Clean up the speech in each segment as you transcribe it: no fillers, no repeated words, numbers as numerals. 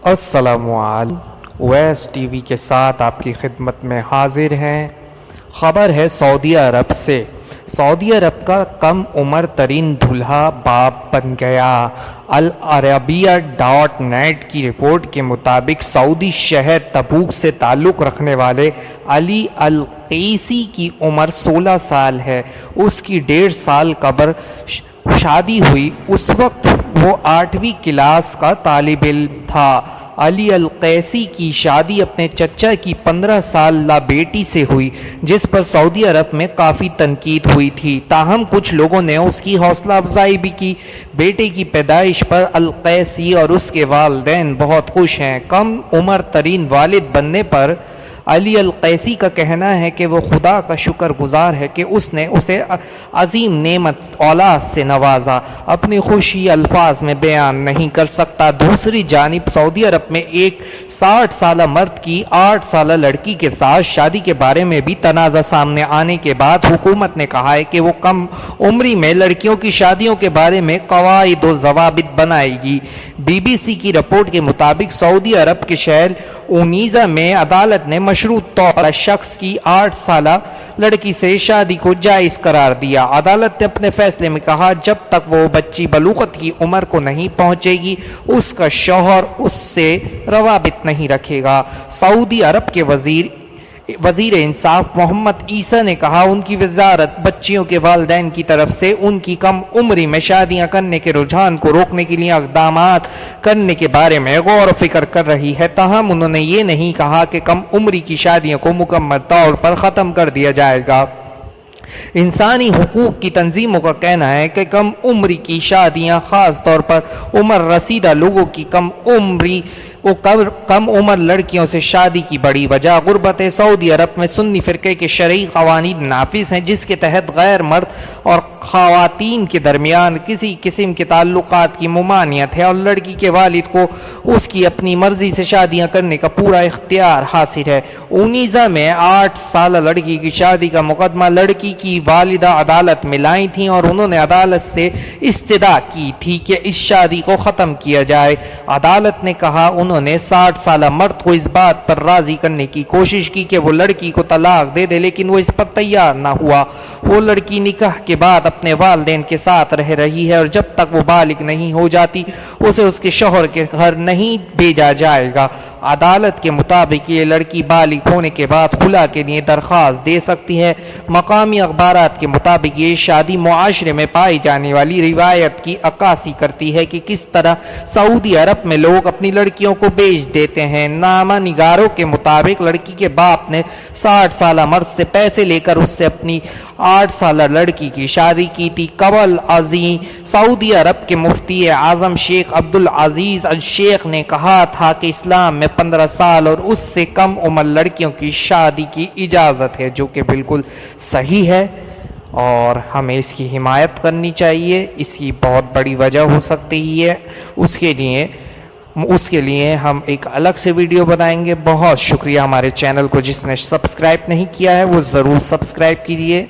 السلام علیکم، ویس ٹی وی کے ساتھ آپ کی خدمت میں حاضر ہیں۔ خبر ہے سعودی عرب سے۔ سعودی عرب کا کم عمر ترین دولہا باپ بن گیا۔ العربیہ.نیٹ کی رپورٹ کے مطابق سعودی شہر تبوک سے تعلق رکھنے والے علی القیسی کی عمر 16 سال ہے۔ اس کی 1.5 سال قبل شادی ہوئی۔ اس وقت وہ 8ویں کلاس کا طالب علم تھا۔ علی القیسی کی شادی اپنے چچا کی 15 سالہ بیٹی سے ہوئی، جس پر سعودی عرب میں کافی تنقید ہوئی تھی۔ تاہم کچھ لوگوں نے اس کی حوصلہ افزائی بھی کی۔ بیٹے کی پیدائش پر القیسی اور اس کے والدین بہت خوش ہیں۔ کم عمر ترین والد بننے پر علی القیسی کا کہنا ہے کہ وہ خدا کا شکر گزار ہے کہ اس نے اسے عظیم نعمت اولاد سے نوازا۔ اپنی خوشی الفاظ میں بیان نہیں کر سکتا۔ دوسری جانب سعودی عرب میں ایک 60 سالہ مرد کی 8 سالہ لڑکی کے ساتھ شادی کے بارے میں بھی تنازع سامنے آنے کے بعد حکومت نے کہا ہے کہ وہ کم عمری میں لڑکیوں کی شادیوں کے بارے میں قواعد و ضوابط بنائے گی۔ BBC کی رپورٹ کے مطابق سعودی عرب کے شہر اونیزا میں عدالت نے مشروط طور پر شخص کی 8 سالہ لڑکی سے شادی کو جائز قرار دیا۔ عدالت نے اپنے فیصلے میں کہا جب تک وہ بچی بلوغت کی عمر کو نہیں پہنچے گی اس کا شوہر اس سے روابط نہیں رکھے گا۔ سعودی عرب کے وزیر انصاف محمد عیسیٰ نے کہا ان کی وزارت بچیوں کے والدین کی طرف سے ان کی کم عمری میں شادیاں کرنے کے رجحان کو روکنے کے لیے اقدامات کرنے کے بارے میں غور و فکر کر رہی ہے۔ تاہم انہوں نے یہ نہیں کہا کہ کم عمری کی شادیوں کو مکمل طور پر ختم کر دیا جائے گا۔ انسانی حقوق کی تنظیموں کا کہنا ہے کہ کم عمری کی شادیاں، خاص طور پر عمر رسیدہ لوگوں کی کم عمر لڑکیوں سے شادی کی بڑی وجہ غربت ہے۔ سعودی عرب میں سنی فرقے کے شرعی قوانین نافذ ہیں جس کے تحت غیر مرد اور خواتین کے درمیان کسی قسم کے تعلقات کی ممانعت ہے اور لڑکی کے والد کو اس کی اپنی مرضی سے شادیاں کرنے کا پورا اختیار حاصل ہے۔ اونیزا میں 8 سالہ لڑکی کی شادی کا مقدمہ لڑکی کی والدہ عدالت میں لائی تھیں اور انہوں نے عدالت سے استدعا کی تھی کہ اس شادی کو ختم کیا جائے۔ عدالت نے کہا انہوں نے 60 سالہ مرد کو اس بات پر راضی کرنے کی کوشش کی کہ وہ لڑکی کو طلاق دے دے، لیکن وہ اس پر تیار نہ ہوا۔ وہ لڑکی نکاح کے بعد اپنے والدین کے ساتھ رہ رہی ہے اور جب تک وہ بالغ نہیں ہو جاتی اسے اس کے شوہر کے گھر نہیں بھیجا جائے گا۔ عدالت کے مطابق یہ لڑکی بالغ ہونے کے بعد خلا کے لیے درخواست دے سکتی ہے۔ مقامی اخبارات کے مطابق یہ شادی معاشرے میں پائی جانے والی روایت کی عکاسی کرتی ہے کہ کس طرح سعودی عرب میں لوگ اپنی لڑکیوں کو بیچ دیتے ہیں۔ نامہ نگاروں کے مطابق لڑکی کے باپ نے 60 سالہ مرد سے پیسے لے کر اس سے اپنی 8 سالہ لڑکی کی شادی کی تھی۔ قبل ازیں سعودی عرب کے مفتی اعظم شیخ عبدالعزیز الشیخ نے کہا تھا کہ اسلام میں 15 سال اور اس سے کم عمر لڑکیوں کی شادی کی اجازت ہے، جو کہ بالکل صحیح ہے اور ہمیں اس کی حمایت کرنی چاہیے۔ اس کی بہت بڑی وجہ ہو سکتی ہے، اس کے لیے ہم ایک الگ سے ویڈیو بنائیں گے۔ بہت شکریہ ہمارے چینل کو جس نے سبسکرائب نہیں کیا ہے وہ ضرور سبسکرائب کیجیے۔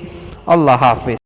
اللہ حافظ۔